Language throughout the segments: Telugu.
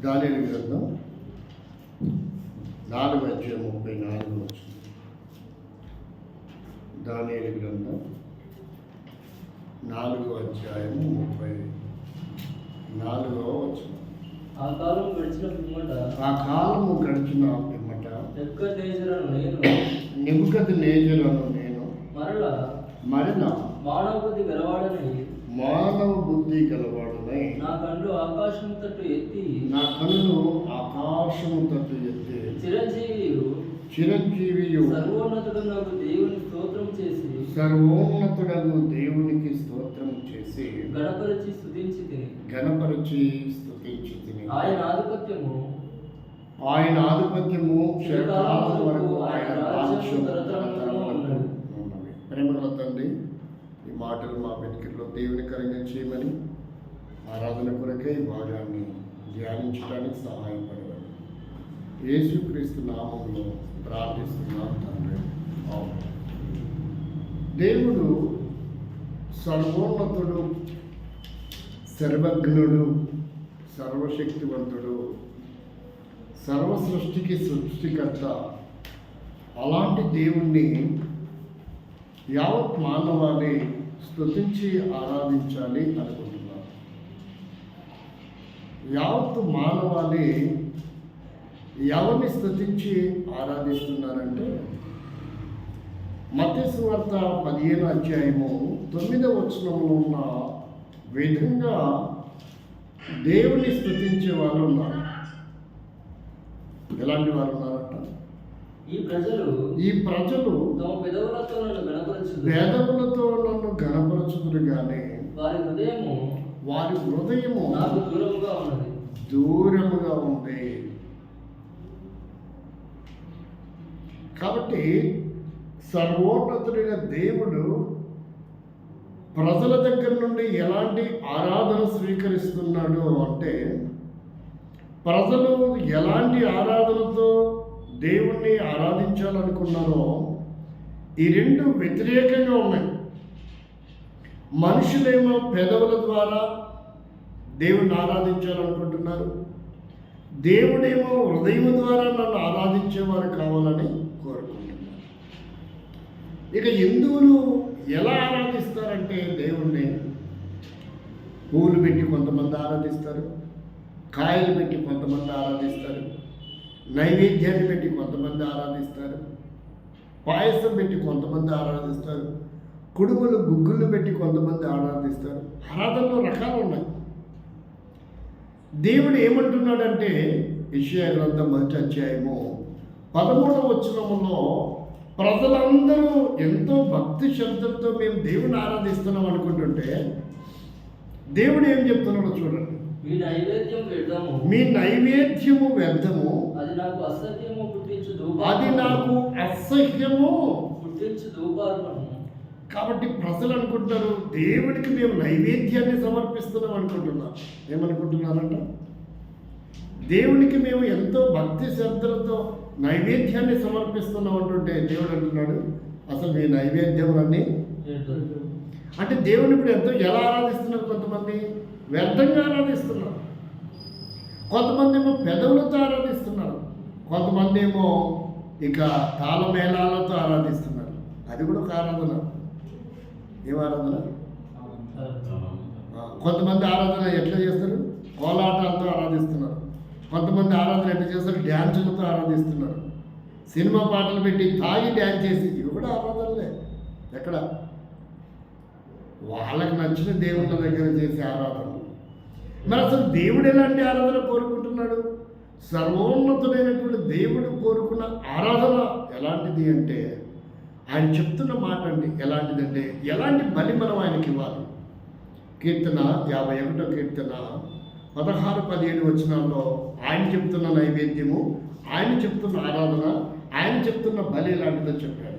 దానియేలు గ్రంథం 4:34 వచ్చింది. దానియేలు గ్రంథం 4:34 వచ్చింది. ఆ కాలము గడిచిన పిమ్మట నెబుకద్నెజరును నేను మరలా మానవ బుద్ధి గలవాడునై నా కన్నులు ఆకాశము తట్టు ఎత్తి చిరంజీవియు సర్వోన్నతుడగు దేవునికి స్తోత్రం చేసి గణపరచి స్తుతించి తిని ఆయన ఆధిపత్యము చిరకాలం వరకు ఆయన రాజ్యము తరతరములలో ఉన్నది. ప్రేమగల తండ్రి, ఈ మాటలు మా వెనుకల్లో దేవునికరంగా చేయమని ఆరాధన కొరకే ఈ భాగాన్ని ధ్యానించడానికి సహాయపడవాలి. యేసుక్రీస్తు నామములో ప్రార్థిస్తున్నాం తండ్రి. దేవుడు సర్వోన్నతుడు, సర్వజ్ఞుడు, సర్వశక్తివంతుడు, సర్వ సృష్టికి సృష్టికర్త. అలాంటి దేవుణ్ణి యావత్ మానవాళి స్తుతించి ఆరాధించాలి అనుకుంటున్నారు. యావత్ మానవాళి ఎవరిని స్తుతించి ఆరాధిస్తున్నారంటే, మత్తయి సువార్త 15:9 ఉన్న విధంగా దేవుని స్తుతించే వాళ్ళు ఉన్నారు. ఎలాంటి వారు ఉన్నారంట? ఈ ప్రజలు తమ పెదవులతో నన్ను గణపరచుదురు గాని వారి హృదయము నాకు దూరముగా ఉంది. కాబట్టి సర్వోన్నతుడైన దేవుడు ప్రజల దగ్గర నుండి ఎలాంటి ఆరాధన స్వీకరిస్తున్నాడు అంటే, ప్రజలు ఎలాంటి ఆరాధనతో దేవుణ్ణి ఆరాధించాలనుకున్నారో ఈ రెండు వ్యతిరేకంగా ఉన్నాయి. మనుషులేమో పెదవుల ద్వారా దేవుణ్ణి ఆరాధించాలనుకుంటున్నారు, దేవుడేమో హృదయం ద్వారా నన్ను ఆరాధించేవారు కావాలని కోరుకుంటున్నారు. ఇక హిందువులు ఎలా ఆరాధిస్తారంటే, దేవుణ్ణి పూలు పెట్టి కొంతమంది ఆరాధిస్తారు, కాయలు పెట్టి కొంతమంది ఆరాధిస్తారు, నైవేద్యాన్ని పెట్టి కొంతమంది ఆరాధిస్తారు, పాయసం పెట్టి కొంతమంది ఆరాధిస్తారు, కుడుములు గుగ్గుళ్ళు పెట్టి కొంతమంది ఆరాధిస్తారు. ఆరాధనలో రకాలు ఉన్నాయి. దేవుడు ఏమంటున్నాడంటే, యెషయా గ్రంథం 1:13 ప్రజలందరూ ఎంతో భక్తి శ్రద్ధలతో మేము దేవుని ఆరాధిస్తున్నాం అనుకుంటుంటే, దేవుడు ఏం చెప్తున్నాడో చూడండి. మీ నైవేద్యము వ్యర్థము, అది నాకు అసహ్యము పుట్టించు ధూపార్పణము. కాబట్టి ప్రజలు అనుకుంటారు, దేవుడికి మేము నైవేద్యాన్ని సమర్పిస్తున్నాం అనుకుంటున్నాం. ఏమనుకుంటున్నారంట? దేవునికి మేము ఎంతో భక్తి శ్రద్ధలతో నైవేద్యాన్ని సమర్పిస్తున్నాం అంటుంటే, దేవుడు అంటున్నాడు, అసలు మీ నైవేద్యములన్నీ అంటే దేవుని ఇప్పుడు ఎలా ఆరాధిస్తున్నారు? కొంతమంది వ్యర్థంగా ఆరాధిస్తున్నారు, కొంతమంది ఏమో పెదవులతో ఆరాధిస్తున్నారు, కొంతమంది ఏమో ఇక తాళమేళాలతో ఆరాధిస్తున్నారు. అది కూడా ఒక ఆరాధన. ఏం ఆరాధన? కొంతమంది ఆరాధన ఎట్లా చేస్తారు? కోలాటాలతో ఆరాధిస్తున్నారు. కొంతమంది ఆరాధన ఎట్లా చేస్తారు? డ్యాన్సులతో ఆరాధిస్తున్నారు. సినిమా పాటలు పెట్టి తాగి డ్యాన్స్ చేసి, ఇవి కూడా ఆరాధనలే. ఎక్కడ? వాళ్ళకి నచ్చిన దేవుళ్ళ దగ్గర చేసే ఆరాధన. మరి అసలు దేవుడు ఎలాంటి ఆరాధన కోరుకుంటున్నాడు? సర్వోన్నతుడైనటువంటి దేవుడు కోరుకున్న ఆరాధన ఎలాంటిది అంటే, ఆయన చెప్తున్న మాట అండి. ఎలాంటిదంటే, ఎలాంటి బలి మనం ఆయనకి ఇవ్వాలి? కీర్తన 51 కీర్తన 16-17 ఆయన చెప్తున్న నైవేద్యము, ఆయన చెప్తున్న ఆరాధన, ఆయన చెప్తున్న బలి ఎలాంటిదో చెప్పాడు.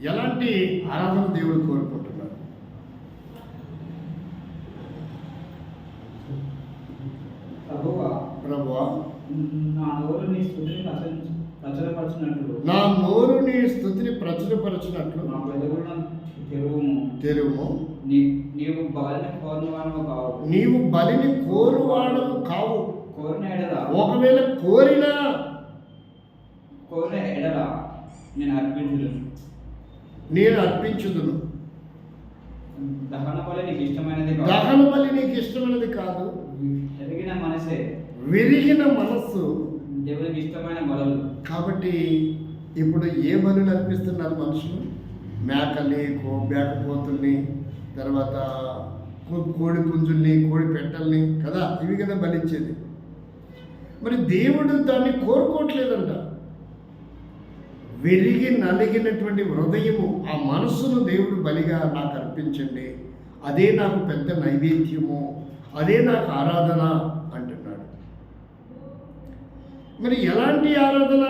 ఎలాంటి ఆరాధన దేవుడు కోరుకుంటున్నారు? ప్రభువా, నా నోరు నీ స్తుతిని ప్రచురపరచినట్లు నా నోరు నీ స్తుతిని ప్రచురపరచినట్లు నా పెదవులను తెరువుము. తెరువు. నీవు బలిని కోరినవాడవు కావు. నీవు బలిని కోరువాడవు కావు. కోరిన ఎడల ఒకవేళ కోరిన నేను అర్పించుదును. నేను అర్పించుదును. దహన బలి నీకు ఇష్టమైనది కాదు. దహన బలి నీకు ఇష్టమైనది కాదు. ఎరిగిన మనసే విరిగిన మనస్సు దేవునికి ఇష్టమైన బలులు. కాబట్టి ఇప్పుడు ఏ బలులు అర్పిస్తున్నారు మనుషులు? మేకల్ని, మేకపోతుల్ని, తర్వాత కోడి పుంజుల్ని, కోడి పెట్టల్ని కదా, ఇవి కదా బలిచ్చేది. మరి దేవుడు దాన్ని కోరుకోవట్లేదంట. విరిగి నలిగినటువంటి హృదయము, ఆ మనస్సును దేవుడు బలిగా నాకు అర్పించండి, అదే నాకు పెద్ద నైవేద్యము, అదే నాకు ఆరాధన అంటున్నాడు. మరి ఎలాంటి ఆరాధన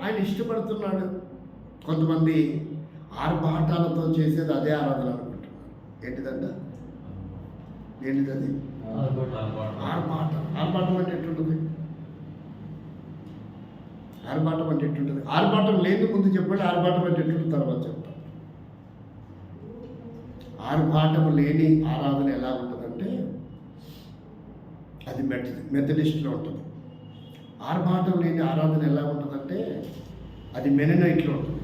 ఆయన ఇష్టపడుతున్నాడు? కొంతమంది ఆర్భాటాలతో చేసేది అదే ఆరాధన అనుకుంటున్నారు. ఏంటిదంట? ఏంటిది అది? ఆర్భాటం. ఆర్భాటం అంటే ఎట్లుంటుంది? ఆర్భాటం అంటే ఎట్లుంటుంది? ఆర్భాటం లేని ముందు చెప్పండి. ఆర్భాటం అంటే ఎట్లుంటుంది తర్వాత చెప్తాను. ఆర్భాటం లేని ఆరాధన ఎలా ఉంటుందంటే అది మెథడిస్ట్లో ఉంటుంది. ఆర్భాటం లేని ఆరాధన ఎలా ఉంటుందంటే అది మెననైట్లో ఉంటుంది.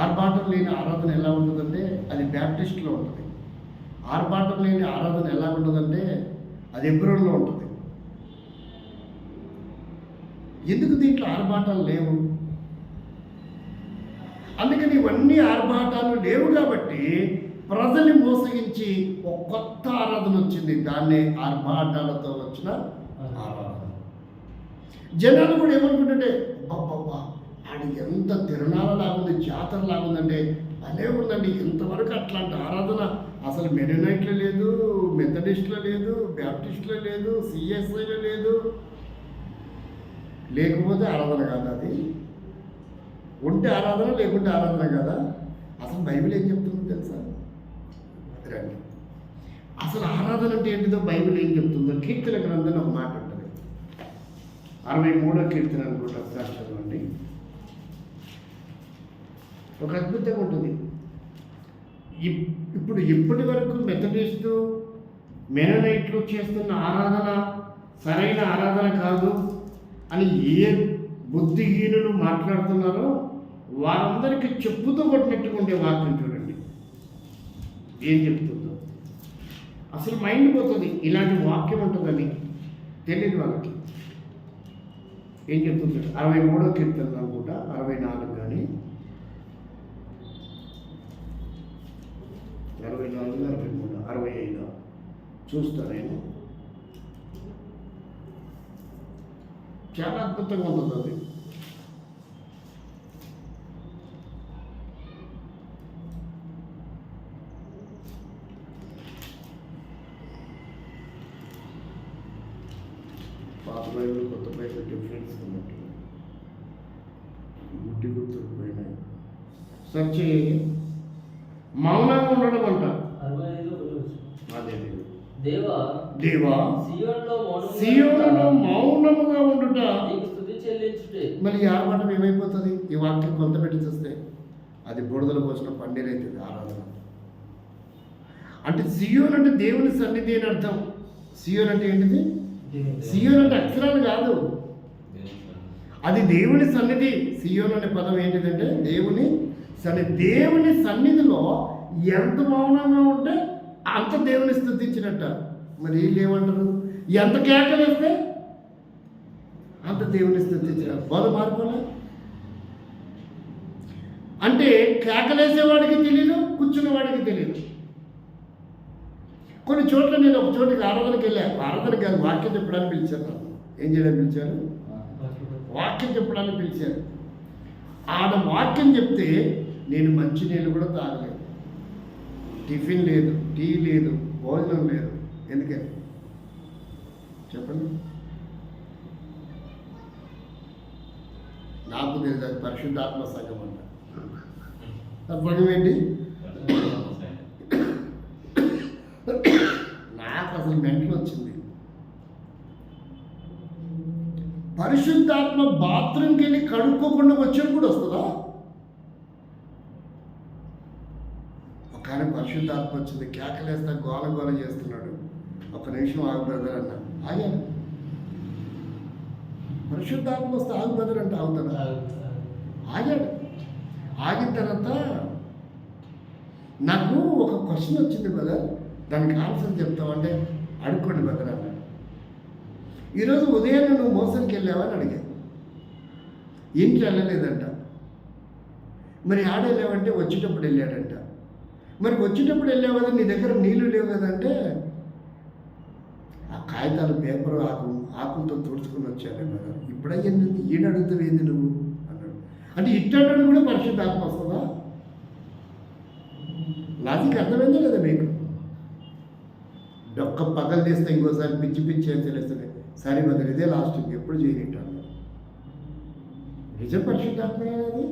ఆర్భాటం లేని ఆరాధన ఎలా ఉంటుందంటే అది బ్యాప్టిస్ట్లో ఉంటుంది. ఆర్భాటం లేని ఆరాధన ఎలా ఉంటుందంటే అది హెబ్రోన్లో ఉంటుంది. ఎందుకు దీంట్లో ఆర్భాటాలు లేవు? అందుకని ఇవన్నీ ఆర్భాటాలు లేవు కాబట్టి ప్రజల్ని మోసగించి ఒక కొత్త ఆరాధన వచ్చింది. దాన్నే ఆర్భాటాలతో వచ్చిన ఆరాధన. జనాలు కూడా ఏమనుకుంటుంటే అబ్బబ్బబ్బా ఆడి ఎంత తిరణాలలాగుంది, జాతరలాగుందంటే అదే ఉందండి. ఇంతవరకు అట్లాంటి ఆరాధన అసలు మెననైట్లో లేదు, మెథడిస్ట్లో లేదు, బ్యాప్టిస్ట్లో లేదు, సిఎస్ఐలో లేదు. లేకపోతే ఆరాధన కాదా అది? ఉంటే ఆరాధన, లేకుంటే ఆరాధన కాదా? అసలు బైబిల్ ఏం చెప్తుందో తెలుసా? రండి, అసలు ఆరాధన అంటే ఏంటిదో బైబిల్ ఏం చెప్తుందో కీర్తన గ్రంథం ఒక మాట ఉంటుంది. 63వ కీర్తన అనుకుంటా, ఒకసారి చదవండి. ఒక అద్భుతంగా ఉంటుంది. ఇప్పుడు ఇప్పటి వరకు మెథడిస్టు, మెననైట్లు చేస్తున్న ఆరాధన సరైన ఆరాధన కాదు అని ఏ బుద్ధిహీనులు మాట్లాడుతున్నారో వారందరికీ చెప్పుతూ కొట్టినట్టుగా ఉండే వాక్యం చూడండి ఏం చెప్తుందో. అసలు మైండ్ పోతుంది ఇలాంటి వాక్యం ఉంటుందని తెలియదు వాళ్ళకి. ఏం చెప్తుంది? 63వ కీర్తన అనుకుంటా, 64 కానీ 64, 63, 65 చూస్తా నేను. చాలా అద్భుతంగా ఉంటుంది అది. పాత బైబిల్, కొత్త బైబిల్ డిఫరెన్స్ ఉన్నట్టు గుడ్డి గుర్తులు పోయినాయి. సర్చ్ చేయండి. మౌనంగా ఉండడం అంట. 65 అదే దేవా దేవా సియోనులో మౌనముగా ఉండుట నీకు స్తుతి చెల్లించుటే. మరి ఈ ఆర్భాటం ఏమైపోతుంది? ఈ వాక్యం కొంత పెట్టి చూస్తే అది బురదలు పోసిన పన్నీరైతుంది ఆరాధన. అంటే సియోన్ అంటే దేవుని సన్నిధి అని అర్థం. సియోన్ అంటే ఏంటిది? సియోన్ అంటే అక్షరాలు కాదు, అది దేవుని సన్నిధి. సియోన్ అనే పదం ఏంటిదంటే దేవుని సన్నిధి. దేవుని సన్నిధిలో ఎంత మౌనంగా ఉంటే అంత దేవుని స్తుతించినట్ట. మరి వీళ్ళు ఏమంటారు? ఎంత కేకలు వేస్తే అంత దేవుని స్తుతించిన. బోధ మార్పులే అంటే కేకలేసేవాడికి తెలియదు, కూర్చున్నవాడికి తెలియదు. కొన్ని చోట్ల నేను ఒక చోటికి ఆరాధనకి వెళ్ళాను. ఆరాధనకి కాదు, వాక్యం చెప్పడానికి పిలిచారు నన్ను. ఏం చేయడానికి పిలిచారు? వాక్యం చెప్పడానికి పిలిచారు. ఆడ వాక్యం చెప్తే నేను మంచినీళ్ళు కూడా తాగలేదు, టిఫిన్ లేదు, టీ లేదు, భోజనం లేదు. ఎందుకని చెప్పండి? నాకు తెలియదు అది పరిశుద్ధాత్మ సంఘం అంట. తప్పడం ఏంటి? నాకు అసలు మెంటలు వచ్చింది. పరిశుద్ధాత్మ బాత్రూమ్కి వెళ్ళి కడుక్కోకుండా వచ్చినప్పుడు వస్తుందా? ఒక ఆయన పరిశుద్ధాత్మ వచ్చింది, కేకలేస్తా గోల గోల చేస్తున్నాడు. ఒక నిమిషం ఆగు బ్రదర్ అన్న, ఆగాను. పరిశుద్ధాత్మ వస్తే ఆగు బ్రదర్ అంటే ఆగుతాడా? ఆగాడు. ఆగిన తర్వాత నాకు ఒక క్వశ్చన్ వచ్చింది బ్రదర్, దానికి ఆన్సర్ చెప్తామంటే అడుక్కోండి బ్రదర్ అన్నాడు. ఈరోజు ఉదయం నువ్వు మోసంకి వెళ్ళావని అడిగాను. ఇంట్లో వెళ్ళలేదంట. మరి ఆడలేవంటే వచ్చేటప్పుడు వెళ్ళాడంట. మరి వచ్చేటప్పుడు వెళ్ళావు కదా, నీ దగ్గర నీళ్లు లేవు కదంటే ఆ కాగితాలు పేపర్ ఆకులతో తుడుచుకుని వచ్చాను కదా. ఇప్పుడయ్యింది ఈడడుగుతావు ఏంది నువ్వు అన్నాడు. అంటే ఇట్టడు కూడా పరిశుద్ధాత్మ వస్తుందా? లాజిక్ అర్థమైందా లేదా మీకు? డొక్క పగలు తీస్తే ఇంకోసారి పిచ్చి పిచ్చి అని తెలుస్తుంది. సరే బదులు ఇదే లాస్ట్, ఎప్పుడు చేయనింటాను. నిజం పరిశుద్ధాత్మ అది.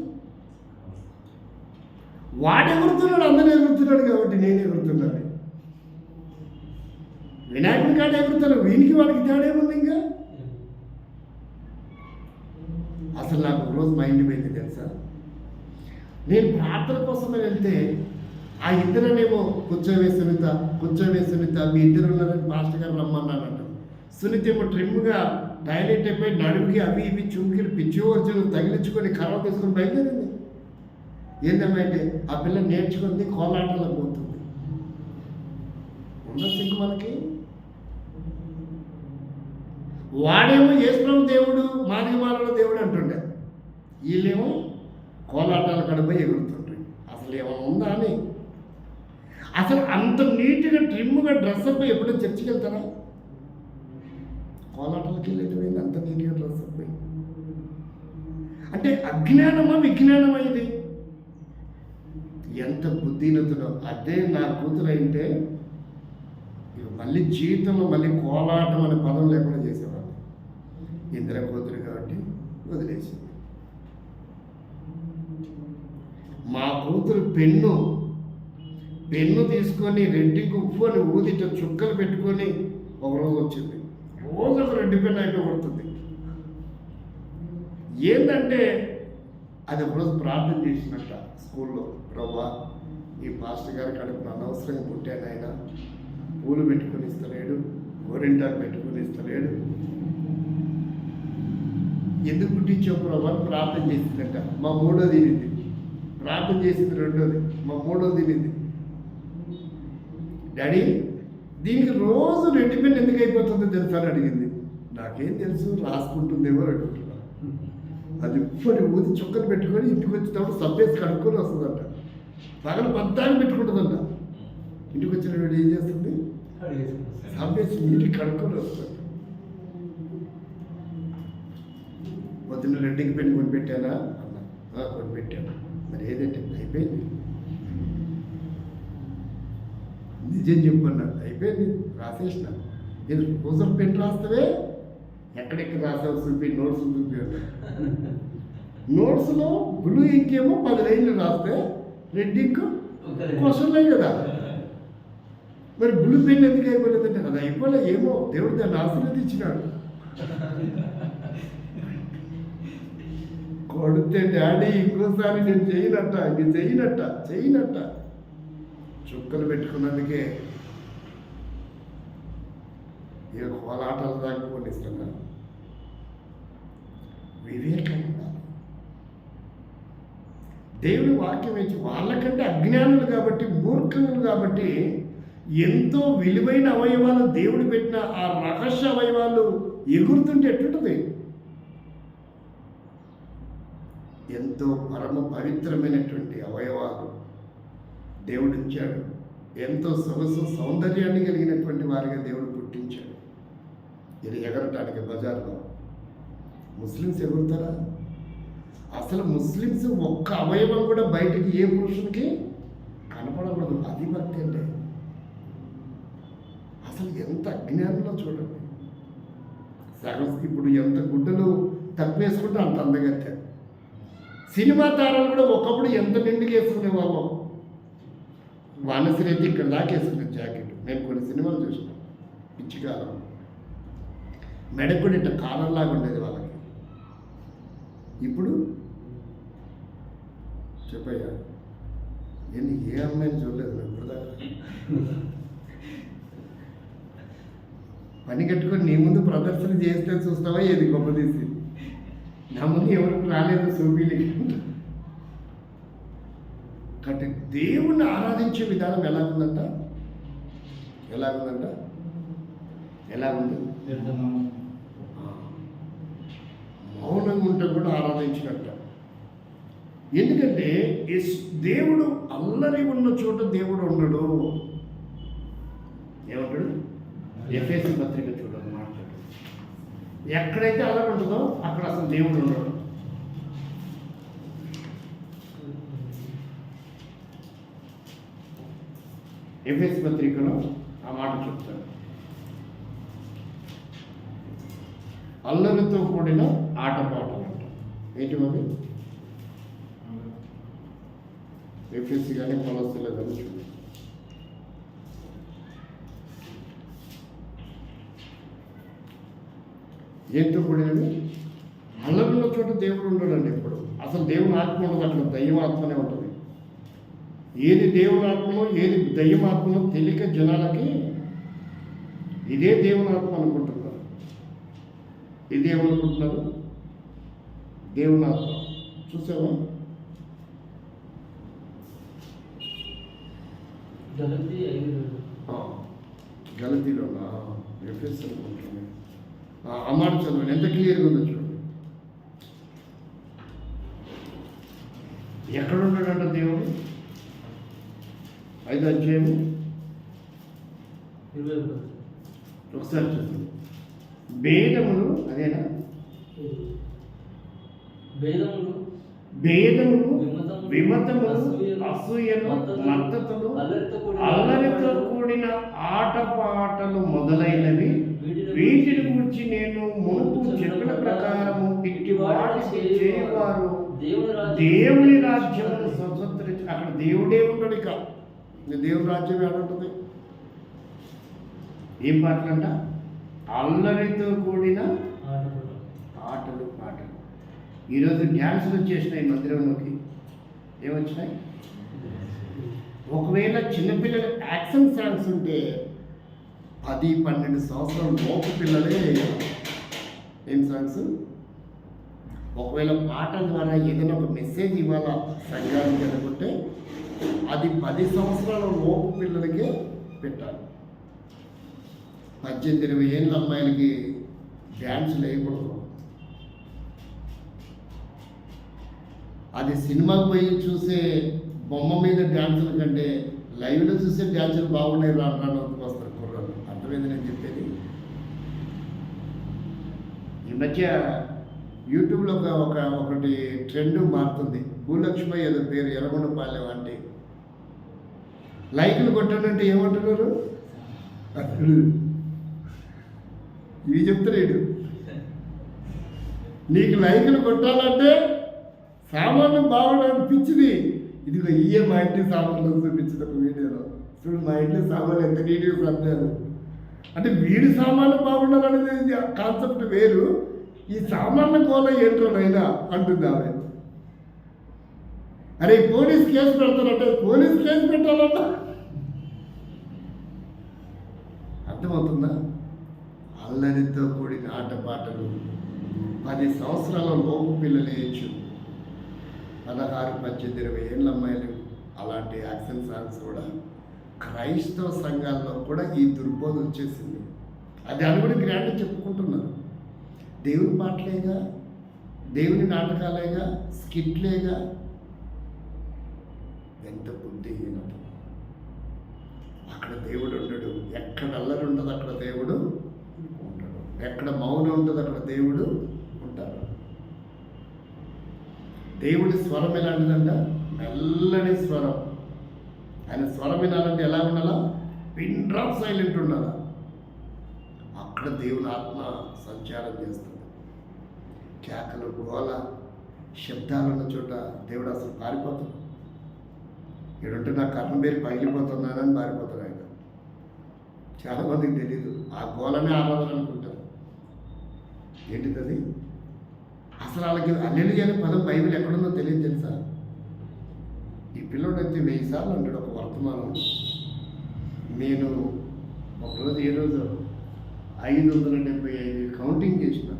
వాడు ఎగురుతున్నాడు, అందరూ ఎగురుతున్నాడు కాబట్టి నేను ఎగురుతున్నాను. వినాయకుడి కాడ ఎగురుతాను, వీనికి వాడికి తేడేముంది ఇంకా? అసలు నాకు ఒకరోజు మైండ్ పోయింది తెలుసా. నేను ప్రార్థన కోసం వెళ్తే ఆ ఇద్దరనేమో కూర్చోవే సునీత మీ ఇద్దరు ఉన్నారని మాస్టర్ గారు రమ్మన్నానంట. సునీత ఏమో ట్రిమ్గా టాయిలెట్ అయిపోయి నడుముకి అవి ఇవి చుంకిలు పిచ్చి వచ్చి తగిలించుకొని కర్ర తీసుకొని బయలుదేరింది. ఏంటంటే ఆ పిల్ల నేర్చుకుంది, కోలాటలకు పోతుంది. ఉన్న సిగ్గు మనకి. వాడేమో యేసుప్రభు దేవుడు, మాదిగమాలలో దేవుడు అంటుండే, వీళ్ళేమో కోలాటాల కడపై ఎగురుతుండ్రు. అసలు ఏమైనా ఉందా అని. అసలు అంత నీట్గా ట్రిమ్గా డ్రెస్ అప్ ఎప్పుడైనా చర్చికి వెళ్తారా? కోలాటాలకి వెళ్ళేటమైంది అంత నీట్గా డ్రెస్ అప్. అంటే అజ్ఞానమా విజ్ఞానమా ఇది? ఎంత బుద్ధినతుడో. అదే నా కూతురు అయితే ఇక మళ్ళీ జీవితంలో మళ్ళీ కోలాటం అనే పదం లేకుండా చేసేవాళ్ళు. ఇందిరా కూతురు కాబట్టి వదిలేసింది. మా కూతురు పెన్ను తీసుకొని రెడ్డికి ఉప్పు అని ఊదిట చుక్కలు పెట్టుకొని ఒకరోజు వచ్చింది. రోజు ఒక రెడ్డి పెన్ను అయిపోయి కొడుతుంది. ఏంటంటే అది ఒకరోజు ప్రార్థన చేసినట్ట స్కూల్లో, ప్రభా ఈ పాస్టర్ గారి కడుపున అనవసరంగా పుట్టాను, ఆయన పూలు పెట్టుకొని ఇస్తలేడు, గోరింటాకు పెట్టుకొని ఇస్తలేడు, ఎందుకు పుట్టించావు ప్రభా అని ప్రార్థన చేసిందంట. మా మూడో తినింది. ప్రార్థన చేసింది రెండోది, మా మూడో తినింది. డాడీ దీనికి రోజు రెడ్డి పెన్ ఎందుకు అయిపోతుందో తెలుసా అని అడిగింది. నాకేం తెలుసు, రాసుకుంటుందేమో అనుకుంటున్నా. అది ఉప్పుని ఊది చుక్కలు పెట్టుకొని ఇంటికి వచ్చేటప్పుడు సబ్బేసి కడుక్కొని వస్తుందంట. పగల పద్దాన్ని పెట్టుకుంటుందంట. ఇంటికి వచ్చిన వీడు ఏం చేస్తుంది, సబ్బేసి నీటికి కడుక్కొని వస్తుంది. పొద్దున్న రెడ్డికి పెట్టి కొని పెట్టానా అన్న, కొని పెట్టాను. మరి ఏదంటే అయిపోయింది, నిజం చెప్పన్నా అయిపోయింది, రాసేసిన. నేను రోజు పెన్ రాస్తావే, ఎక్కడెక్కడ రాసావు చూపి, నోట్స్ చూపి. నోట్స్లో బ్లూ ఇంకేమో 10 లైన్లు రాస్తే రెడ్ ఇంక్ క్వశ్చన్లే కదా. మరి బ్లూ పెన్ ఎందుకు అయిపోలేదంటే అది అయిపోలే, ఏమో దేవుడు దాన్ని ఆశీర్వదించినాడు. కొడితే డాడీ ఇంకోసారి నేను చేయనట్ట చుక్కలు పెట్టుకున్నందుకే ఏ కోలాటాలు దాకా కొనిస్తున్నా. వివేకం ఉండాలి. దేవుడి వాక్యం ఇచ్చి వాళ్ళకంటే అజ్ఞానులు కాబట్టి, మూర్ఖులు కాబట్టి ఎంతో విలువైన అవయవాలు దేవుడు పెట్టిన ఆ రహస్య అవయవాలు ఎగురుతుంటే ఎట్లుంటుంది? ఎంతో పరమ పవిత్రమైనటువంటి అవయవాలు దేవుడు ఇచ్చాడు. ఎంతో సొగసు సౌందర్యాన్ని కలిగినటువంటి వారిగా దేవుడు పుట్టించాడు. ఇది ఎగరటానికి బజార్లో ముస్లిమ్స్ ఎగురుతారా? అసలు ముస్లిమ్స్ ఒక్క అవయవం కూడా బయటికి ఏ పురుషునికి కనపడకూడదు. అది భక్తి అంటే. అసలు ఎంత అజ్ఞానంలో చూడండి. సగం ఇప్పుడు ఎంత గుడ్డలు తక్కువేసుకుంటే అంత అందగత్తారు. సినిమా తారాలు కూడా ఒకప్పుడు ఎంత నిండుగా వేసుకునే వాళ్ళం. వానశ్రీ అయితే ఇక్కడ దాకా వేసుకునే జాకెట్. నేను కొన్ని సినిమాలు చూసినాను పిచ్చికాలం. మెడకు కూడా ఇట్లా కాలంలాగా ఉండేది వాళ్ళకి. ఇప్పుడు చెప్పయ్యా, ఏంటి ఏ అమ్మాయిని చూడలేదు నేను ఇప్పటిదాకా. పని కట్టుకొని నీ ముందు ప్రదర్శన చేస్తే చూస్తావా ఏది గొప్ప తీసి, నా ముందు ఎవరికి రాలేదు చూపిలి. కాబట్టి దేవుణ్ణి ఆరాధించే విధానం ఎలాగుందంట, ఎలాగుందంట, ఎలాగుంది? మౌనంగా ఉంటే కూడా ఆరాధించినట్ట. ఎందుకంటే దేవుడు అల్లరి ఉన్న చోట దేవుడు ఉండడు. ఏమంటాడు? ఎఫెసీ పత్రిక చూడండి, మాట్లాడు. ఎక్కడైతే అల్లరి ఉంటుందో అక్కడ అసలు దేవుడు ఉండడు. ఎఫెసీ పత్రికలో ఆ మాట చెప్తాడు. అల్లరితో కూడిన ఆటపాటలు అంట. ఏంటి మరి? ఎఫెసీ కానీ కొలస్సీలో కానీ చూడండి. ఏంతో కూడినవి? అల్లరిలో చోట దేవుడు ఉండడండి. ఇప్పుడు అసలు దేవుని ఆత్మ ఉండదు, అట్లా దయ్యం ఆత్మనే ఉంటుంది. ఏది దేవుని ఆత్మలో ఏది దయ్యం ఆత్మలో తెలియక జనాలకి ఇదే దేవుని ఆత్మ అనుకుంటున్నారు. ఇదేమనుకుంటున్నారు? దేవుని ఆత్మ. చూసావా? గలతీలోనా? ఎఫెసీ అనుకుంటున్నాను. ఆ మాట చదవండి, ఎంత క్లియర్గా ఉందో చూడండి. ఎక్కడ ఉన్నాడంట దేవుడు? 5వ అధ్యాయము ఒకసారి చదువు. భేదములు, అదేనా? భేదములు, విమతములు, అసూయలు, మద్దతులు, అల్లరితో కూడిన ఆటపాటలు మొదలైనవి, వీటిని గురించి నేను మునుపు చెప్పిన ప్రకారము ఇట్టి వాటికి చేయవారు దేవుని రాజ్యమును స్వతంత్రించి. అక్కడ దేవుడే ఉన్నాడు. ఇక దేవుని రాజ్యం ఏడుంటుంది? ఏం పాటలంట? అల్లరితో కూడిన ఆటలు పాటలు. ఈరోజు డ్యాన్సులు వచ్చేసినాయి మందిరంలోకి. ఏమొచ్చినాయి? ఒకవేళ చిన్నపిల్లలు యాక్షన్ సాంగ్స్ ఉంటే 10-12 సంవత్సరాల లోపు పిల్లలే ఏం సాంగ్స్. ఒకవేళ పాటల ద్వారా ఏదైనా ఒక మెసేజ్ ఇవ్వాలా సంఘానికి అనుకుంటే అది 10 సంవత్సరాల లోపు పిల్లలకే పెట్టాలి. 18-20 ఏళ్ళ అమ్మాయిలకి డ్యాన్సులు వేయకూడదు. అది సినిమాకి పోయి చూసే బొమ్మ మీద డ్యాన్సుల కంటే లైవ్లో చూసే డ్యాన్సులు బాగున్నాయి రాను వస్తారు కుర్రాళ్ళు. అర్థమైంది నేను చెప్పేది? ఈ మధ్య యూట్యూబ్లో ఒకటి ట్రెండ్ మారుతుంది. భూలక్ష్మి ఏదో పేరు, ఎర్రగొండపాలెం అంటే లైకులు కొట్టాడంటే ఏమంటున్నారు? ఇవి చెప్తలేడు. నీకు లైకులు కొట్టాలంటే సామాన్లు బాగుండాలని పిచ్చిది. ఇదిగో ఇయ్యే మా ఇంటి సామాన్లు చూపించింది ఒక వీడియోలో. చూడు మా ఇంటి సామాన్లు ఎంత నీట్గా సర్దారు అంటే వీడి సామాన్లు బాగుండాలనేది కాన్సెప్ట్ వేరు. ఈ సామాన్ల గోల ఏంటోనైనా అంటుంది ఆమె. అరే పోలీస్ కేసు పెడతారంటే పోలీస్ కేసు పెట్టాలన్నా అర్థమవుతుందా? అల్లరితో కూడిన ఆటపాటలు 10 సంవత్సరాల లోపు పిల్లలు వేయచ్చు. 16-18-20 ఏళ్ళ అమ్మాయిలు అలాంటి యాక్షన్ సాంగ్స్ కూడా క్రైస్తవ సంఘాల్లో కూడా ఈ దుర్బోధ వచ్చేసింది. అది అని కూడా గ్రాండ్ చెప్పుకుంటున్నారు. దేవుని పాటలేగా, దేవుని నాటకాలేగా, స్కిట్లేగా. ఎంత బుద్ధిహీనత! అక్కడ దేవుడు ఉండడు. ఎక్కడ అల్లరి ఉంటుంది అక్కడ దేవుడు ఉంటాడు. ఎక్కడ మౌనం ఉంటుంది అక్కడ దేవుడు ఉంటాడు. దేవుడి స్వరం ఎలాంటిదంట? మెల్లని స్వరం. ఆయన స్వరం వినాలంటే ఎలా ఉండాలా? పిన్ డ్రాప్ సైలెంట్ ఉండాలా. అక్కడ దేవుని ఆత్మ సంచారం చేస్తుంది. కేకలు, గోల, శబ్దాలు ఉన్న చోట దేవుడు అసలు పారిపోతాడు. ఇక్కడుంటే నా కర్ణం పేరు పగిలిపోతున్నానని పారిపోతాడు ఆయన. చాలామందికి తెలియదు. ఆ గోలనే ఆరాధన అనుకుంటారు. ఏంటిది? అసలు అసలు వాళ్ళకి హల్లెలూయా అనే పదం బైబిల్ ఎక్కడుందో తెలియదు తెలుసా? ఈ పిల్లోడైతే 1000 సార్లు అంటాడు ఒక వర్తమానం. నేను ఒకరోజు ఏ రోజు 575 కౌంటింగ్ చేసిన,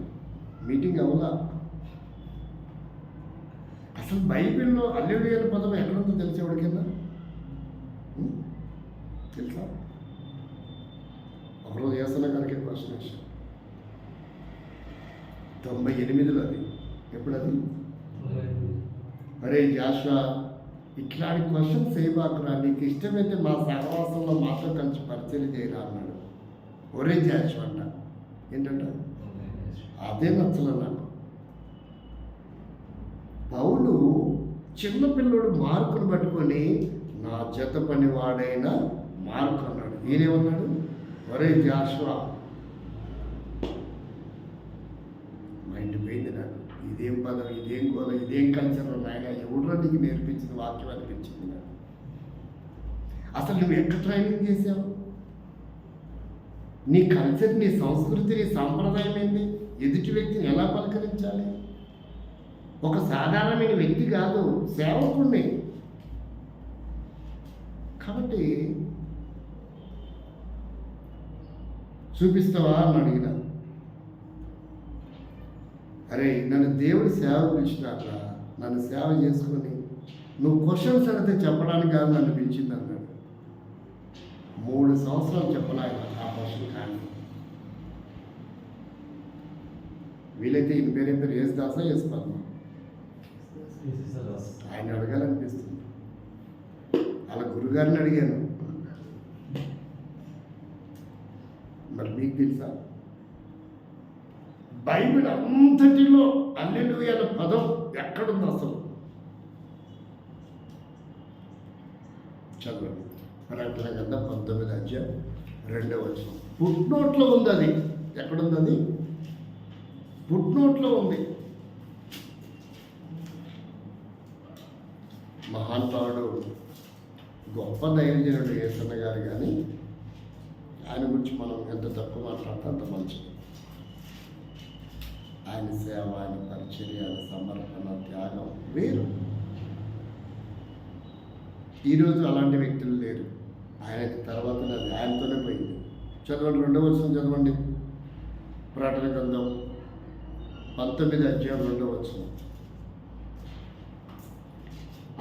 మీటింగ్ అవ్వలా. అసలు బైబిల్లో హల్లెలూయా అనే పదం ఎక్కడుందో తెలిసి ఎవరికైనా తెలుసా? ఒకరోజు యేసన్న గారికి క్వశ్చన్ వేసాను, 98లో అది. ఎప్పుడది? అరే జాషువా, ఇట్లాంటి క్వశ్చన్స్ చేయబాకురా, నీకు ఇష్టమైతే మా సహవాసంలో మాతో కలిసి పరిచయం చేయరా అన్నాడు. ఒరే జాషువా అంట. ఏంటంట? అదే నచ్చలే నాకు. పౌలు చిన్నపిల్లడు మార్కును పట్టుకొని నా జత పని వాడైన మార్కు అన్నాడు. ఈయనేమన్నాడు? ఒరే జాషువా, మైండ్ పోయింది నాకు. ఇదేం పదం, ఇదేం గోల, ఇదేం కల్చర్ నాయన, ఎవడో నీకు నేర్పించింది వాక్యం అనిపించింది నాకు. అసలు నువ్వు ఎక్కడ ట్రైనింగ్ చేసావు? నీ కల్చర్, నీ సంస్కృతి, నీ సాంప్రదాయం ఏంది? ఎదుటి వ్యక్తిని ఎలా పలకరించాలి? ఒక సాధారణమైన వ్యక్తి కాదు, సేవకుడిని. కాబట్టి చూపిస్తావా అని అడిగిన. అరే, నన్ను దేవుడి సేవ పిలిచినాక నన్ను సేవ చేసుకొని నువ్వు క్వశ్చన్స్ అడిగితే చెప్పడానికి కాదు నన్ను పిలిచింది అన్నాడు. 3 సంవత్సరాలు చెప్పలేదు ఆ క్వశ్చన్. కానీ వీలైతే ఈయన పేరు యేసుదాసా యేసుపద్మ ఆయన అడగాలనిపిస్తుంది. అలా గురుగారిని అడిగాను. మరి మీకు తెలుసా బైబిల్ అంతటిలో హల్లెలూయా అనే పదం ఎక్కడుంది అసలు? చదవండి. ప్రకటన గ్రంథం 19:2 ఫుట్నోట్లో ఉంది. అది ఎక్కడుంది? అది ఫుట్నోట్లో ఉంది. మహానుభావుడు, గొప్ప ధైర్యజనుడు యేసన్న గారు. కానీ ఆయన గురించి మనం ఎంత తక్కువ మాట్లాడితే అంత మంచిది. ఆయన సేవ, ఆయన పరిచర్య, ఆయన సమర్పణ, త్యాగం వేరు. ఈరోజు అలాంటి వ్యక్తులు లేరు. ఆయన తర్వాత అది ఆయనతోనే పోయింది. చదవండి, 2వ వచనం చదవండి. ప్రకటన గ్రంథం 19:2.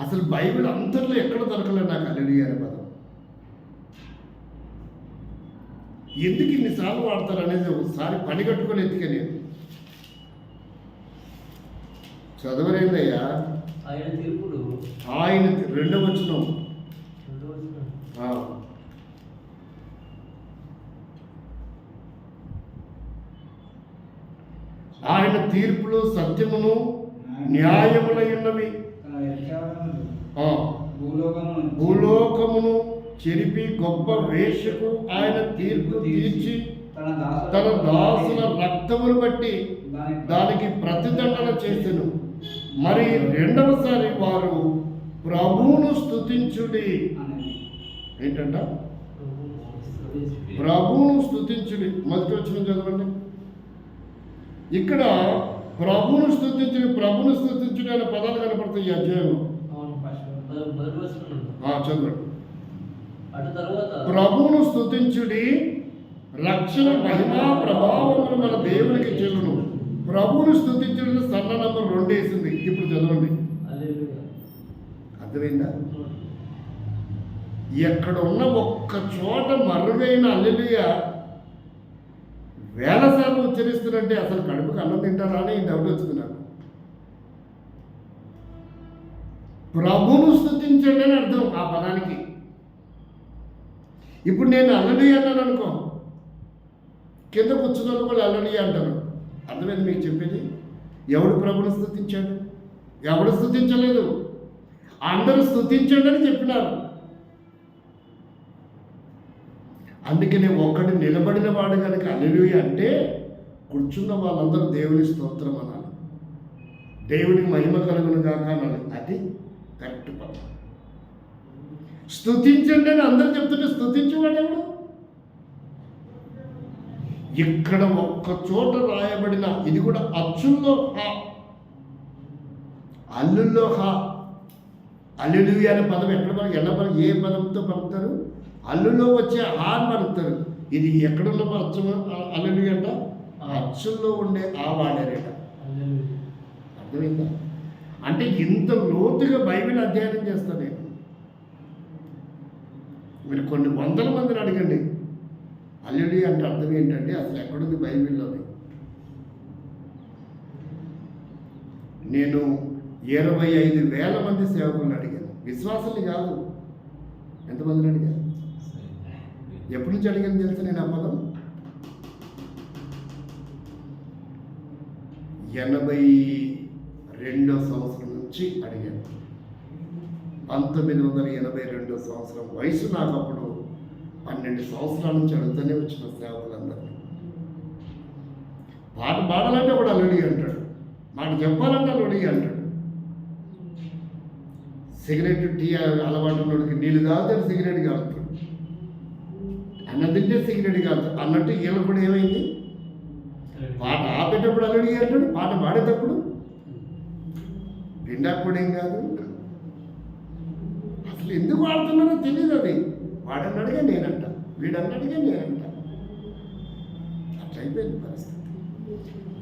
అసలు బైబిల్ అంతట్లో ఎక్కడ దొరకలేదు నాకు హల్లెలూయా అనే పదం. ఎందుకు ఇన్నిసార్లు వాడతారు అనేది ఒకసారి పని కట్టుకొని ఎత్తికే నేను. చదవరేందయ్యా? ఆయన తీర్పులు. ఆయన 2వ వచనం. ఆయన తీర్పులు సత్యమును న్యాయములై ఉన్నవి. భూలోకమును చెరిపి గొప్ప వేశ్యకు ఆయన తీర్పు తీర్చి తన దాసుల రక్తమును బట్టి దానికి ప్రతిదండన చేసెను. మరి 2వసారి వారు ప్రభువును స్తుతించుడి. ఏంటంట? ప్రభువును స్తుతించుడి. మొదటి వచనం చదవండి. ఇక్కడ ప్రభువును స్తుతించుడి అనే పదాలు కనపడతాయి ఈ అధ్యాయంలో. చదవండి. ప్రభువును స్తుతించుడి, రక్షణ మహిమా ప్రభావములు మన దేవునికి చెల్లును. ప్రభువును స్తుతించుడి సన్న నంబర్ 2 వేసింది. ఇప్పుడు చదవండి. అర్థమైందా? ఎక్కడ ఉన్న ఒక్క చోట మరుగైన హల్లెలూయా వేల సార్లు ఉచ్చరిస్తున్నట్టే అసలు కడుపుకి అన్నం తింటారా అని డౌట్ వచ్చింది నాకు. ప్రభువును స్తుతించండి అని అర్థం ఆ పదానికి. ఇప్పుడు నేను హల్లెలూయా అన్నాను అనుకో, కింద కూర్చున్న వాళ్ళు కూడా హల్లెలూయా అంటారు. అర్థమైంది మీకు చెప్పేది? ఎవడు ప్రభువును స్తుతించాడు? ఎవడు స్తుతించలేదు. అందరూ స్తుతించండి అని చెప్పినారు. అందుకనే ఒక్కడు నిలబడిన వాడు కనుక హల్లెలూయా అంటే కూర్చున్న వాళ్ళందరూ దేవుని స్తోత్రం అనాలి, దేవునికి మహిమ కలుగును గాక అనాలి. అది కరెక్ట్ పదం. స్తుతించండి అని అందరూ చెప్తుంటే స్తుతించేవాడెవడు? ఇక్కడ ఒక్క చోట రాయబడిన, ఇది కూడా అచ్చుల్లో అల్లుల్లో హల్లెలూయా అనే పదం ఏ పదంతో పలుకుతారు? అల్లులో వచ్చే హార్ పలుకుతారు. ఇది ఎక్కడున్న అచ్చం హల్లెలూయా అంట? అచ్చుల్లో ఉండే ఆ వాడారేట. అర్థమైందా? అంటే ఇంత లోతుగా బైబిల్ అధ్యయనం చేస్తాను నేను. మీరు కొన్ని వందల మందిని అడగండి, హల్లెలూయా అంటే అర్థం ఏంటంటే అసలు ఎక్కడుంది బైబిల్లోని. నేను 25,000 మంది సేవకులను అడిగాను, విశ్వాసాన్ని కాదు. ఎంతమందిని అడిగాను? ఎప్పటి నుంచి అడిగాను తెలుసు నేను ఆ పదం? 82వ సంవత్సరం నుంచి అడిగాను. 1982 సంవత్సరం వయసు నాకు. అప్పుడు 12 సంవత్సరాల నుంచి అడుగుతూనే వచ్చిన సేవకులందరినీ. పాట పాడాలంటే కూడా అల్లుడి అంటాడు, మాట చెప్పాలంటే అల్లుడి అంటాడు. సిగరెట్ టీ అలవాటు ఉన్నోడికి నీళ్ళు తాగుతాడు, సిగరెట్ కాలుతాడు. అన్నం తింటే సిగరెట్ కాలుతాడు అన్నట్టు వీళ్ళు కూడా ఏమైంది? పాట ఆపేటప్పుడు అల్లుడి అంటాడు, పాట పాడేటప్పుడు పిండాకు కూడా ఏం కాదు. అసలు ఎందుకు వాడుతున్నారో తెలియదు. అది వాడన్నాడుగా నేనంట, వీడన్నాడుగా నేనంట. అట్లయిపోయింది పరిస్థితి.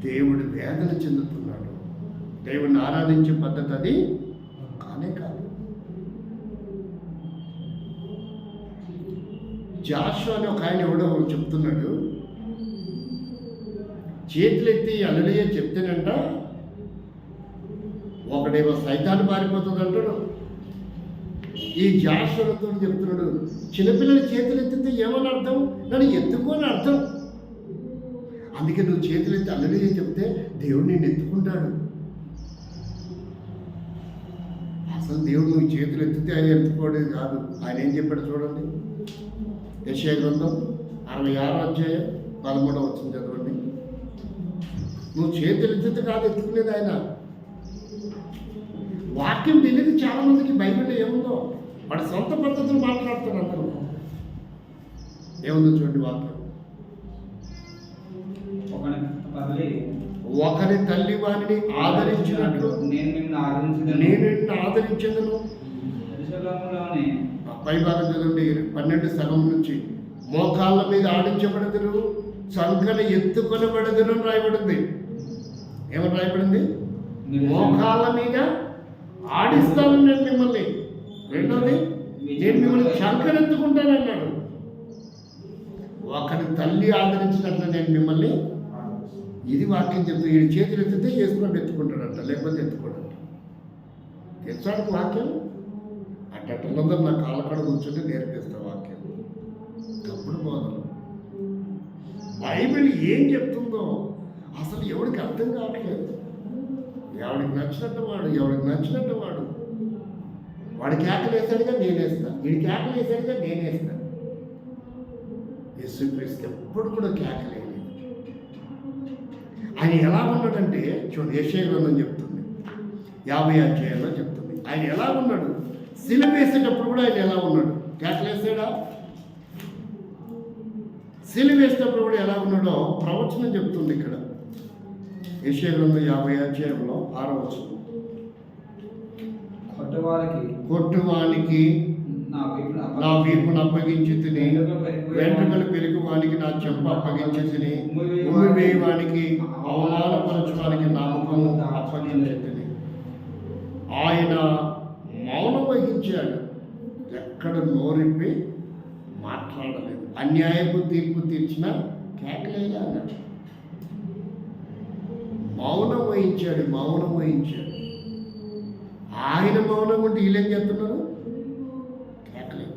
దేవుడు వేదన చెందుతున్నాడు. దేవుడిని ఆరాధించే పద్ధతి అది కానే కాదు. జాషు అని ఒక ఆయన ఎవడో చెప్తున్నాడు, చేతులెత్తి హల్లెలూయా చెప్తేనంట ఒకడేమో సైతాన్ని పారిపోతుంది అంటాడు. ఈ జాషువతో చెప్తున్నాడు, చిన్నపిల్లలు చేతులు ఎత్తితే ఏమని అర్థం? నన్ను ఎత్తుకోని అర్థం. అందుకే నువ్వు చేతులు ఎత్తి హల్లెలూయా చెప్తే దేవుడు నిన్ను ఎత్తుకుంటాడు. అసలు దేవుడు నువ్వు చేతులు ఎత్తితే ఆయన ఎత్తుకోవడం కాదు. ఆయన ఏం చెప్పాడు చూడండి, యెషయా గ్రంథం 66వ అధ్యాయం 13వ వచనం చదవండి. నువ్వు చేతులు ఎత్తితే కాదు ఎత్తుకునేది ఆయన. వాక్యం తెలియదు చాలా మందికి. బైబిల్లో ఏముందో వాడి సొంత పద్ధతులు మాట్లాడుతారు అందరూ. ఏముందో చూడండి వాక్యం. ఒకరి తల్లి వారిని ఆదరించినట్లు నేను నిన్ను ఆదరించదను. యెరూషలేములోని పై భాగం చదవండి 12 సగం నుంచి. మోకాళ్ళ మీద ఆడించబడదురు, చంకన ఎత్తుకొనబడదురు అని రాయబడింది. ఏమని రాయబడింది? మోకాళ్ళ మీద ఆడిస్తాను నేను మిమ్మల్ని. రెండోది, నేను మిమ్మల్ని చంకనెత్తుకుంటానన్నాడు. ఒకరి తల్లి ఆదరించినట్లు నేను మిమ్మల్ని. ఇది వాక్యం చెప్తుంది. వీడి చేతులు ఎత్తితే చేసుకున్నట్టు ఎత్తుకుంటాడంట, లేకపోతే ఎత్తుకోడంట. తెచ్చాడు వాక్యం. అట్టందరూ నా కాళ్ళ కాడ కూర్చొని నేర్పిస్తా వాక్యం. తప్పుడు బోధలు. బైబిల్ ఏం చెప్తుందో అసలు ఎవరికి అర్థం కావట్లేదు. ఎవడికి నచ్చినట్టు వాడు వాడి కేకలు వేసాడుగా నేనేస్తా, వీడి కేకలు వేసాడుగా నేనేస్తా. యేసుక్రీస్తు ఎప్పుడు కూడా కేకలేదు. ఆయన ఎలా ఉన్నాడంటే చూడండి, యెషయా గ్రంథం చెప్తుంది, 50వ అధ్యాయంలో చెప్తుంది ఆయన ఎలా ఉన్నాడు. సిలువ వేసేటప్పుడు కూడా ఆయన ఎలా ఉన్నాడు? కేకలు వేసాడా? సిలువ వేసేటప్పుడు కూడా ఎలా ఉన్నాడో ప్రవచనం చెప్తుంది ఇక్కడ. యెషయా గ్రంథం 50వ అధ్యాయంలో 6వ వచనం. కొట్టువానికి నా వీపును అప్పగించి తిని, వెంట్రుకలు పెరిగి వానికి నా చెంప అప్పగించి తిని, ఉమ్మి వేయవానికి అవమానపరచడానికి నా ముఖము అప్పగించి తిని. ఆయన మౌనం వహించాడు, ఎక్కడ నోరిప్పి మాట్లాడలేదు. అన్యాయపు తీర్పు తీర్చిన కేకలేగా అన్నాడు. మౌనం వహించాడు. ఆయన మౌనం ఉంటే వీళ్ళేం చేస్తున్నారు? కేకలేదు.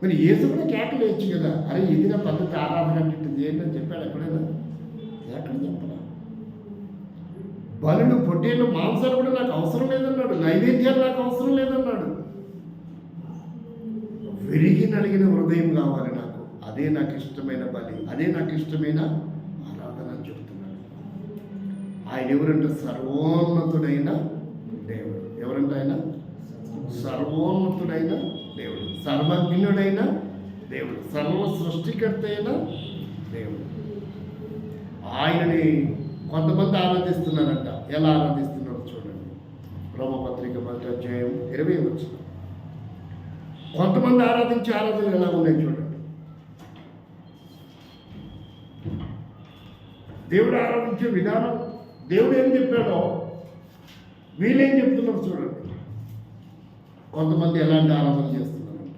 మరి యేసు కూడా కేకలు వేయచ్చు కదా. అరే ఇది నా పద్ధతి, ఆరాధన అంటే ఏంటని చెప్పాడు ఎక్కడైనా? ఎక్కడ చెప్పడా? బలులు, పొట్టేళ్ళు, మాంసాలు కూడా నాకు అవసరం లేదన్నాడు. నైవేద్యాలు నాకు అవసరం లేదన్నాడు. విరిగి నలిగిన హృదయం కావాలి నాకు. అదే నాకు ఇష్టమైన బలి, అదే నాకు ఇష్టమైన ఆరాధన అని చెప్తున్నాడు. ఆయన ఎవరంటే సర్వోన్నతుడైన దేవుడు. ఎవరంటే ఆయన సర్వోన్నతుడైన దేవుడు, సర్వజ్ఞుడైన దేవుడు, సర్వ సృష్టికర్త అయిన దేవుడు. ఆయనని కొంతమంది ఆరాధిస్తున్నారంట. ఎలా ఆరాధిస్తున్నారు? మొదటి అధ్యాయం 20 వచనం. కొంతమంది ఆరాధించే ఆరాధనలు ఎలా ఉన్నాయి చూడండి. దేవుడు ఆరాధించే విధానం, దేవుడు ఏం చెప్పాడో వీళ్ళేం చెప్తున్నారు చూడండి. కొంతమంది ఎలాంటి ఆరాధన చేస్తున్నారంట.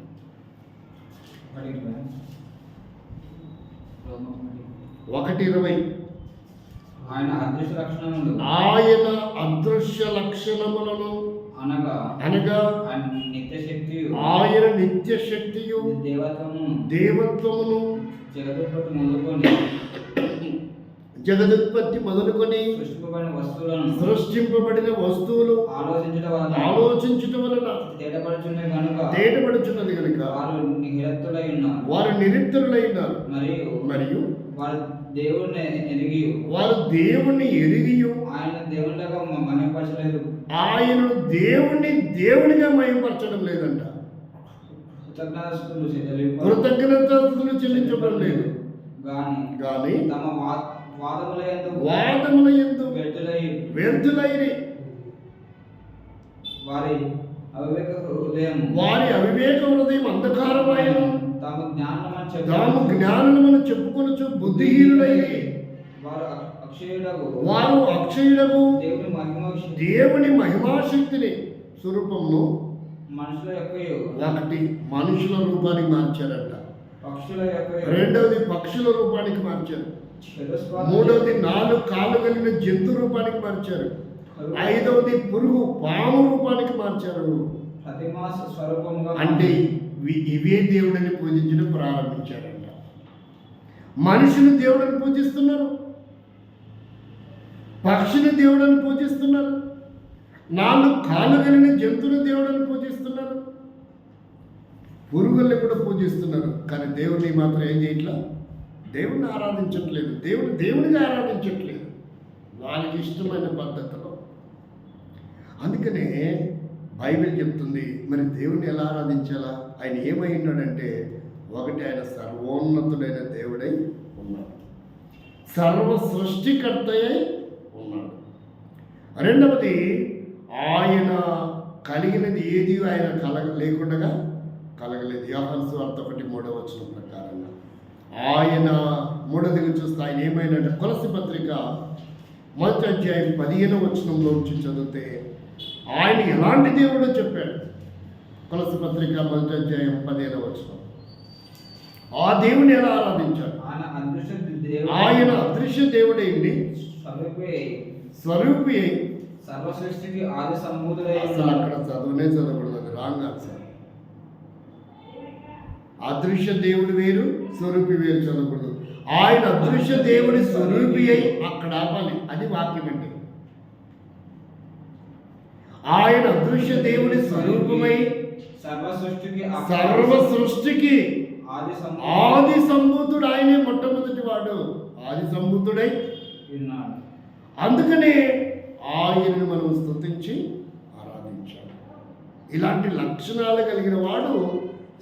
1:20 ఆయన అదృశ్య లక్షణములు ఆయన అదృశ్య లక్షణములను అనగా అనగా ఆయన నిత్య శక్తియు ఆయన నిత్య శక్తియు దేవత్వమును జగదుత్పత్తి మొదలుకొని సృష్టింపబడిన వస్తువులు ఆలోచించటం వలన తేటపడుచున్నది కనుక వారు నిరుత్తరులై ఉన్నారు. మరియు వారు దేవుణ్ణి ఎరిగి ఆయన దేవునిగా మహిమపరచడం లేదంట. కృతజ్ఞతలు చెల్లించడం లేదు. కానీ తమ వాదముల యందు వ్యర్థులైరి. వారి అవివేక హృదయం అంధకారమాయను. తాము జ్ఞానమును చెప్పుకొనొచ్చు బుద్ధిహీనులైరి. వారు అక్షయుడకు దేవుని మహిమాశక్తిని స్వరూపమును ఒకటి మనుషుల రూపానికి మార్చారంట. రెండవది పక్షుల రూపానికి మార్చారు. మూడవది 4 కాళ్ళు కలిగిన జంతు రూపానికి మార్చారు. 5వది పురుగు పాము రూపానికి మార్చారు. అంటే ఇవే దేవుడిని పూజించడం ప్రారంభించారంట. మనుషులు దేవుడిని పూజిస్తున్నారు, పక్షిని దేవుడిని పూజిస్తున్నారు, 4 కాళ్ళు కలిగిన జంతువులు దేవుడిని పూజిస్తున్నారు, పురుగుల్ని కూడా పూజిస్తున్నారు. కానీ దేవుడిని మాత్రం ఏం చేయట్లా, దేవుడిని ఆరాధించట్లేదు. దేవుడిగా ఆరాధించట్లేదు వాళ్ళకి ఇష్టమైన పద్ధతిలో. అందుకనే బైబిల్ చెప్తుంది మరి దేవుడిని ఎలా ఆరాధించాలా. ఆయన ఏమై ఉన్నాడంటే, ఒకటి ఆయన సర్వోన్నతుడైన దేవుడై ఉన్నాడు, సర్వ సృష్టికర్తయై ఉన్నాడు. రెండవది ఆయన కలిగినది ఏది ఆయన లేకుండా కలగలేదు. యోహాను సువార్త 1:3 ప్రకారంగా ఆయన మూడవదిగా చూస్తే ఆయన ఏమైనా కొలస్సీ పత్రిక 1వ అధ్యాయం 15 నుంచి చదివితే ఆయన ఎలాంటి దేవుడో చెప్పాడు. కొలస్సీ పత్రిక 1వ అధ్యాయం 15 ఆ దేవుని ఎలా ఆరాధించాడు. ఆయన అదృశ్య దేవుడేంటి, స్వరూపి అయి సర్వసృష్టికి ఆది సంభూతుడై. అసలు అక్కడ చదవకూడదు, అది రాంగ్ ఆన్సర్. అదృశ్య దేవుడు వేరు, స్వరూపి వేరు చదవకూడదు. ఆయన అదృశ్య దేవుడి స్వరూపి అయి అక్కడ ఆపాలి, అది వాక్యం అండి. ఆయన అదృశ్య దేవుడి స్వరూపమై సర్వ సృష్టికి ఆది సంభూతుడు ఆయనే, మొట్టమొదటి వాడు ఆది సంభూతుడై ఉన్నాడు. అందుకనే ఆయనను మనం స్తుతించి ఆరాధించాలి. ఇలాంటి లక్షణాలు కలిగిన వాడు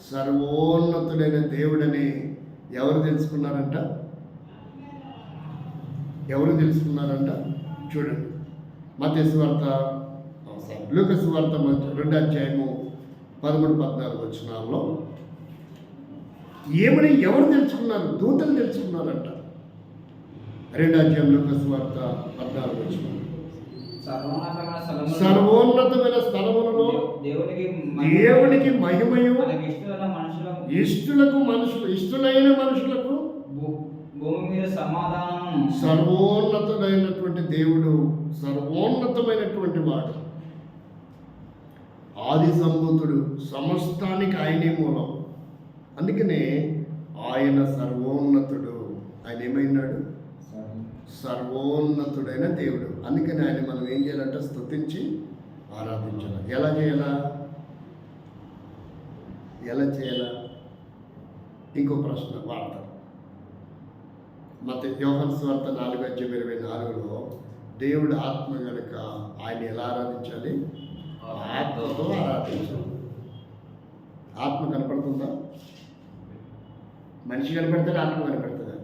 సర్వోన్నతుడైన దేవుడని ఎవరు తెలుసుకున్నారంట? చూడండి, మత్తయి సువార్త, లూకా సువార్త 2వ అధ్యాయము 13-14 వచనాల్లో ఏమని ఎవరు తెలుసుకున్నారు? దూతలు తెలుసుకున్నారంట. 2వ అధ్యాయం లూకా సువార్త 14 వచనం. సర్వోన్నతమైన స్థలములలో దేవునికి మహిమయు ఇష్టలైన మనుషులకు భూమి మీద సమాధానము. సర్వోన్నతుడైనటువంటి దేవుడు, సర్వోన్నతమైనటువంటి వాడు, ఆది సంభూతుడు, సమస్తానికి ఆయనే మూలం. అందుకనే ఆయన సర్వోన్నతుడు. ఆయన ఏమైనాడు? సర్వోన్నతుడైన దేవుడు. అందుకని ఆయన మనం ఏం చేయాలంటే స్తుతించి ఆరాధించాలి. ఎలా చేయాలా? ఇంకో ప్రశ్న వార్త మత్తయి యోహాను సువార్త 4:24 దేవుడు ఆత్మ కనుక ఆయన ఎలా ఆరాధించాలి? ఆత్మతో ఆరాధించాలి. ఆత్మ కనపడుతుందా? మనిషి కనపడతాడా, ఆత్మ కనపడుతుందా?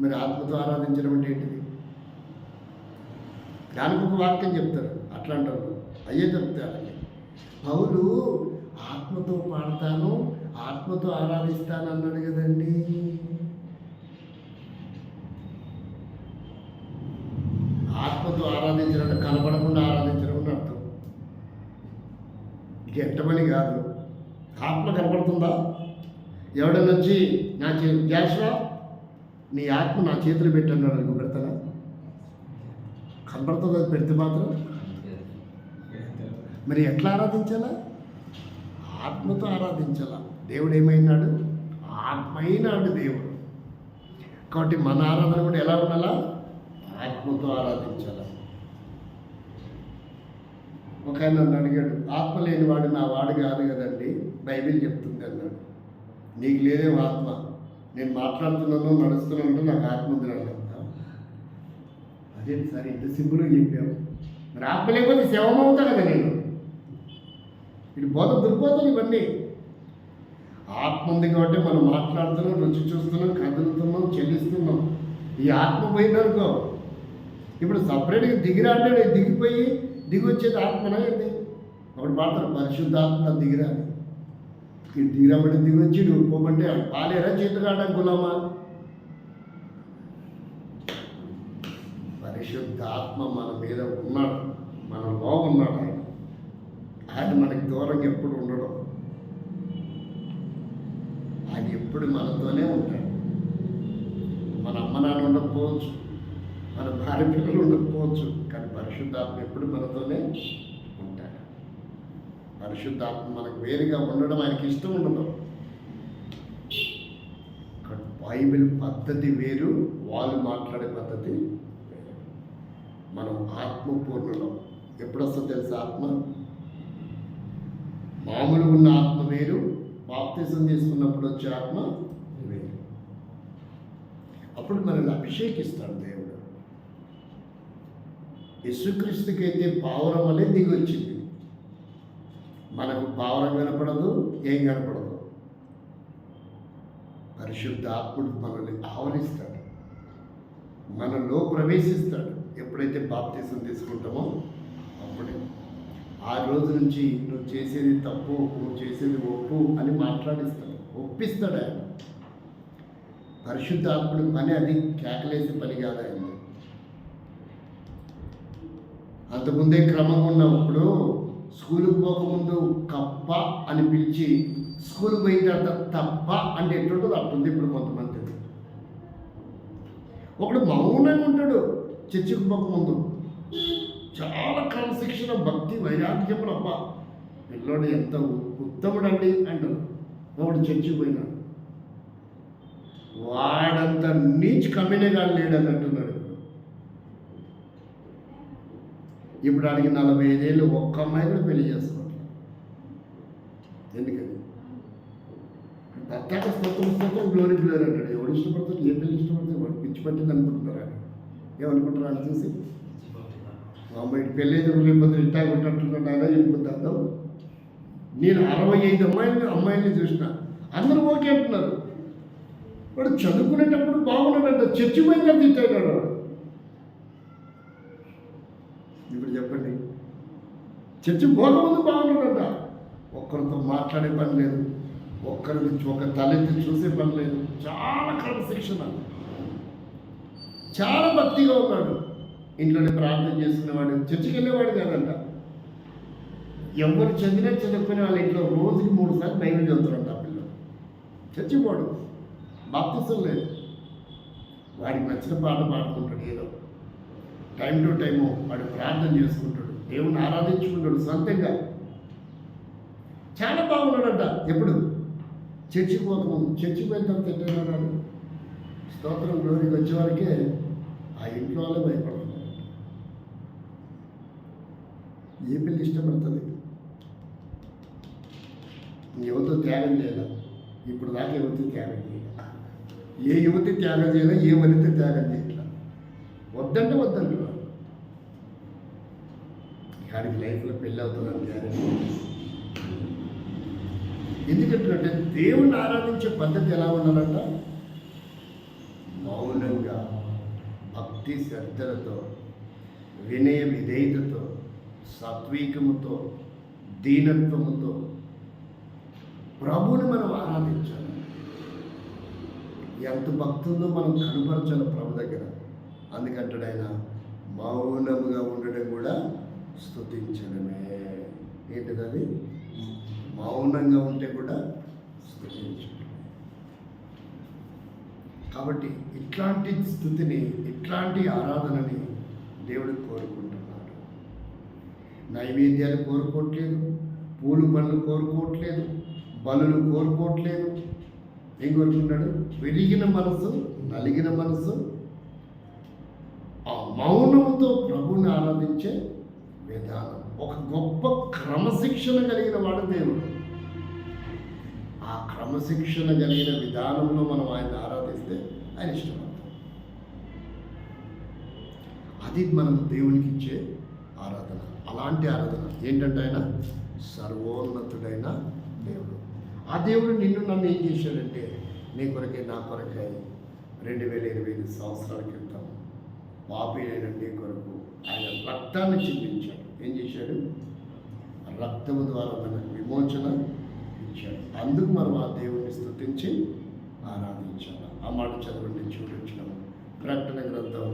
మరి ఆత్మతో ఆరాధించడం అంటే ఏంటిది? దానికి ఒక వాక్యం చెప్తారు అట్లాంటి వాళ్ళు అయ్యే చెప్తారు. పౌలు ఆత్మతో పాడతాను, ఆత్మతో ఆరాధిస్తాను అన్నాడు కదండి. ఆత్మతో ఆరాధించడం కనపడకుండా ఆరాధించడం అని అర్థం. ఇక ఎట్టమని కాదు. ఆత్మ కనపడుతుందా? ఎవడన్నా వచ్చి నా గ్యాస్రా నీ ఆత్మ నా చేతులు పెట్టన్నాడు అనుకో, పెడతానా? కనపడుతుంది అది పెడితే మాత్రం. మరి ఎట్లా ఆరాధించాలా? ఆత్మతో ఆరాధించాలా. దేవుడు ఏమైనాడు? ఆత్మ అయినాడు దేవుడు. కాబట్టి మన ఆరాధన కూడా ఎలా ఉండాలా? ఆత్మతో ఆరాధించాలా. ఒక ఆయన నన్ను అడిగాడు, ఆత్మ లేనివాడు నా వాడు కాదు కదండి, బైబిల్ చెప్తుంది అన్నాడు. నీకు లేదేం ఆత్మ, నేను మాట్లాడుతున్నాను నడుస్తున్నాను నాకు ఆత్మ ఉంది అన్నాడు. అదేంటి సార్ ఇంత సింపుల్గా చెప్పాము? మరి ఆత్మ లేకపోతే శవం అవుతా కదా నేను. ఇటు బోధ దుర్బోధలు ఇవన్నీ. ఆత్మ ఉంది కాబట్టి మనం మాట్లాడుతున్నాం, రుచి చూస్తున్నాం, కదులుతున్నాం, చెల్లిస్తున్నాం. ఈ ఆత్మ పోయిందనుకో, ఇప్పుడు సపరేట్గా దిగిరాడాడు, దిగిపోయి దిగి వచ్చేది ఆత్మనా ఏంటి? ఒకటి పాడతారు పరిశుద్ధాత్మ దిగిరాని. ఈ దిగిరాబడి దిగి వచ్చి నువ్వు పోమంటే పాలేరా చేతుగాడ గులామా? పరిశుద్ధాత్మ మన మీద ఉన్నాడు, మనలో ఉన్నాడు. ఆయన మనకి దూరంగా ఎప్పుడు ఉండడం. ఆయన ఎప్పుడు మనతోనే ఉంటాడు. మన అమ్మ నాన్న ఉండకపోవచ్చు, మన భార్య పిల్లలు ఉండకపోవచ్చు, కానీ పరిశుద్ధాత్మ ఎప్పుడు మనతోనే ఉంటాడు. పరిశుద్ధాత్మ మనకు వేరుగా ఉండడం ఆయనకి ఇష్టం ఉండదు. బైబిల్ పద్ధతి వేరు, వాళ్ళు మాట్లాడే పద్ధతి వేరు. మనం ఆత్మపూర్ణలో ఎప్పుడు వస్తుందో తెలుసా? ఆత్మ మామూలుగా ఉన్న ఆత్మ వేరు, బాప్తిజం తీసుకున్నప్పుడు వచ్చే ఆత్మ వేరు. అప్పుడు మనల్ని అభిషేకిస్తాడు దేవుడు. యేసుక్రీస్తుకి అయితే పావురం వలె దిగి వచ్చింది, మనకు పావురం కనపడదు, ఏం కనపడదు. పరిశుద్ధ ఆత్ముడు మనల్ని ఆవరిస్తాడు, మనలో ప్రవేశిస్తాడు. ఎప్పుడైతే బాప్తిజం తీసుకుంటామో అప్పుడే ఆ రోజు నుంచి నువ్వు చేసేది తప్పు, నువ్వు చేసేది ఒప్పు అని మాట్లాడిస్తాడు, ఒప్పిస్తాడు ఆయన. పరిశుద్ధాత్ముడి పని అది కేకలేసే పని కాదు ఆయన. అంతకుముందే క్రమంగా ఉన్నప్పుడు స్కూల్కి పోకముందు కప్ప అని పిలిచి స్కూల్కి పోయిన తర్వాత తప్ప అంటే ఎట్లుంటుందో అట్టుంది ఇప్పుడు కొంతమంది. ఒకడు మౌనంగా ఉంటాడు చర్చికి పోకముందు, చాలా క్రమశిక్షణ, భక్తి, వైరాగ్యములు. అబ్బా పిల్లోడు ఎంత ఉత్తముడండి అంటారు. ఒకడు చర్చికి పోయినాడు, వాడంత నీచ్ కమ్యూనిగాడు లేడని అంటున్నాడు. ఇప్పుడు అడిగి 45 ఏళ్ళు ఒక్క అమ్మాయి కూడా పెళ్లి చేస్తున్నాడు. ఎందుకని? భర్తకు స్తోత్రం గ్లోరీ గ్లోరీ అంటాడు. ఎవడు ఇష్టపడతాడు? ఏ పిల్లలు ఇష్టపడతాడు? వాడు పిచ్చి పట్టింది అనుకుంటున్నారా? ఏమనుకుంటారా అని చూసి అమ్మాయి పెళ్ళి లేకపోతే ఇట్టా కొట్టట్టున్నాడు ఆయన వెళ్ళిపోతాను. నేను 65 అమ్మాయిల్ని చూసిన, అందరూ ఓకే అంటున్నారు. వాడు చదువుకునేటప్పుడు బాగున్నాడంట, చర్చి పోయినా తిట్టాడు వాడు. ఇప్పుడు చెప్పండి, చర్చి పోకముందు బాగున్నాడంట. ఒక్కరితో మాట్లాడే పని లేదు, ఒక్కరి నుంచి ఒక తలెత్తి చూసే పని లేదు. చాలా క్రమశిక్షణ, చాలా భక్తిగా ఉన్నాడు. ఇంట్లోనే ప్రార్థన చేసుకునేవాడు, చర్చికి వెళ్ళేవాడు కాదంట. ఎవరు చదువుకునే వాళ్ళ ఇంట్లో రోజుకి 3 సార్లు బైబిల్ చదువుతారంట ఆ పిల్లలు. చచ్చిపోడు, బాప్తిసం లేదు. వాడికి నచ్చిన పాట పాడుకుంటాడు, ఏదో టైం టు టైము వాడు ప్రార్థన చేసుకుంటాడు, దేవుని ఆరాధించుకుంటాడు సొంతంగా. చాలా బాగున్నాడంట. ఎప్పుడు? చర్చికి పోకముందు. చర్చికి పోయిన తర్వాత ఎట్టయినాడు? స్తోత్రం గ్లోరీకి వచ్చేవారికే ఆ ఇంట్లో వాళ్ళే భయపడుతున్నారు. ఏ పిల్లి ఇష్టపడుతుంది? యువత త్యాగం చేయాల. ఇప్పుడు దాకా యువతి త్యాగం చేయాలి. ఏ యువతి త్యాగం చేయాలా, ఏ వనిత త్యాగం చేయాల. వద్దంటే వద్దంటున్నారు. కానీ లైఫ్లో పెళ్ళి అవుతుందని గ్యారెంటీ. ఎందుకంటే దేవుణ్ణి ఆరాధించే పద్ధతి ఎలా ఉండాలంట? మౌనంగా, భక్తి శ్రద్ధలతో, వినయ విధేయతతో, సాత్వికముతో, దీనత్వముతో ప్రభువుని మనం ఆరాధించాలి. ఎంత భక్తుందో మనం కనుపరచాలి ప్రభు దగ్గర. అందుకంటాడు ఆయన, మౌనముగా ఉండడం కూడా స్తుతించడమే. ఏంటిది అది? మౌనంగా ఉంటే కూడా స్తుతించడమే. కాబట్టి ఇట్లాంటి స్థుతిని, ఇట్లాంటి ఆరాధనని దేవుడు కోరుకుంటున్నాడు. నైవేద్యాలు కోరుకోవట్లేదు, పూలు పనులు కోరుకోవట్లేదు, బలులు కోరుకోవట్లేదు. ఏం కోరుకుంటున్నాడు? విరిగిన మనసు, నలిగిన మనసు, ఆ మౌనముతో ప్రభువుని ఆరాధించే విధానం. ఒక గొప్ప క్రమశిక్షణ కలిగిన వాడు దేవుడు. ఆ క్రమశిక్షణ కలిగిన విధానంలో మనం ఆయన ఆరాధిస్తే ఆయన ఇష్టపడతాం. అది మనం దేవునికి ఇచ్చే ఆరాధన. అలాంటి ఆరాధన ఏంటంటే ఆయన సర్వోన్నతుడైన దేవుడు. ఆ దేవుడు నిన్ను నన్ను ఏం చేశాడంటే, నీ కొరకే నా కొరకై 2025 సంవత్సరాల క్రితం పాపి అయిన నీ కొరకు ఆయన రక్తాన్ని చిందించాడు. ఏం చేశాడు? రక్తము ద్వారా మనకు విమోచన ఇచ్చాడు. అందుకు మనం ఆ దేవుడిని స్తుతించి ఆరాధించాలి. ఆ మాట చదవండి, చూపించడం. ప్రకటన గ్రంథం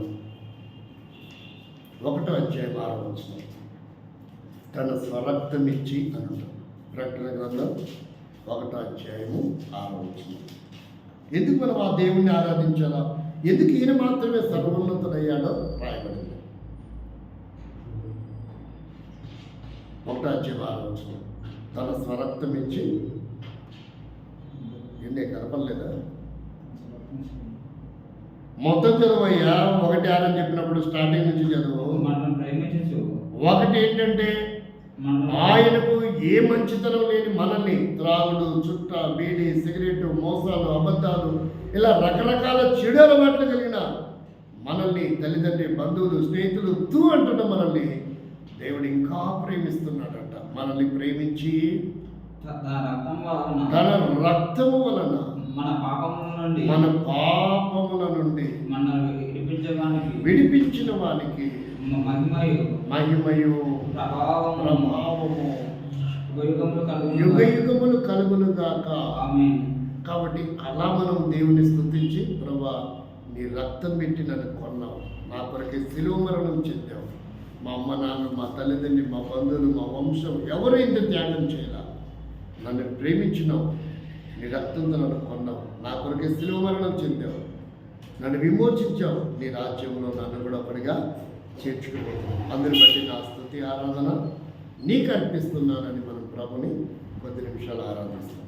1వ అధ్యాయం 6వ వచనం. తన స్వరక్తం ఇచ్చి అంటాం. ప్రకటన గ్రంథం 1వ అధ్యాయము 6వ వచనం. ఎందుకు మనం ఆ దేవుణ్ణి ఆరాధించాలా? ఎందుకు ఈయన మాత్రమే సర్వోన్నతుడయ్యాడో రాయబడింది. 1వ అధ్యాయం 6వ వచనం. తన స్వరక్తం ఇచ్చి, ఎన్నే కనపడలేదా? మొత్తం చదువయ్యా. 1:6 అని చెప్పినప్పుడు స్టార్టింగ్ నుంచి చదువు. మనల్ని ప్రేమించు. ఒకటి ఏంటంటే, ఆయనకు ఏ మంచితనం లేని మనల్ని త్రాగుడు, చుట్ట, బీడి, సిగరెట్, మోసాలు, అబద్ధాలు, ఇలా రకరకాల చెడు అలవాట్లు కలిగిన మనల్ని తల్లిదండ్రి, బంధువులు, స్నేహితులు అంటున్న మనల్ని దేవుడు ఇంకా ప్రేమిస్తున్నాడట. మనల్ని ప్రేమించి తన రక్తము వలన మన పాపముల నుండి మనల్ని విడిపించిన వానికి మహిమయు ప్రభావము యుగ యుగములు కలుగును గాక. కాబట్టి అలా మనం దేవుని స్తుతించి, ప్రభా నీ రక్తం పెట్టి నన్ను కొన్నావు, నా కొరకే శిలువ మరణం చెందావు, మా అమ్మ నాన్న, మా తల్లిదండ్రి, మా బంధువులు, మా వంశం ఎవరు ఇంత త్యాగం చేయాల, నన్ను ప్రేమించినావు, నీ రక్తంతో నన్ను కొన్నావు, నా కొరకే శిలువ మరణం చెందావు, నన్ను విమోచించావు, నీ రాజ్యంలో నన్ను కూడా ఒకటిగా చేర్చుకుపోతావు. అందరి బట్టి నా స్తుతి ఆరాధన నీకు అర్పిస్తున్నానని మనం ప్రభుని కొద్ది నిమిషాలు ఆరాధిస్తాం.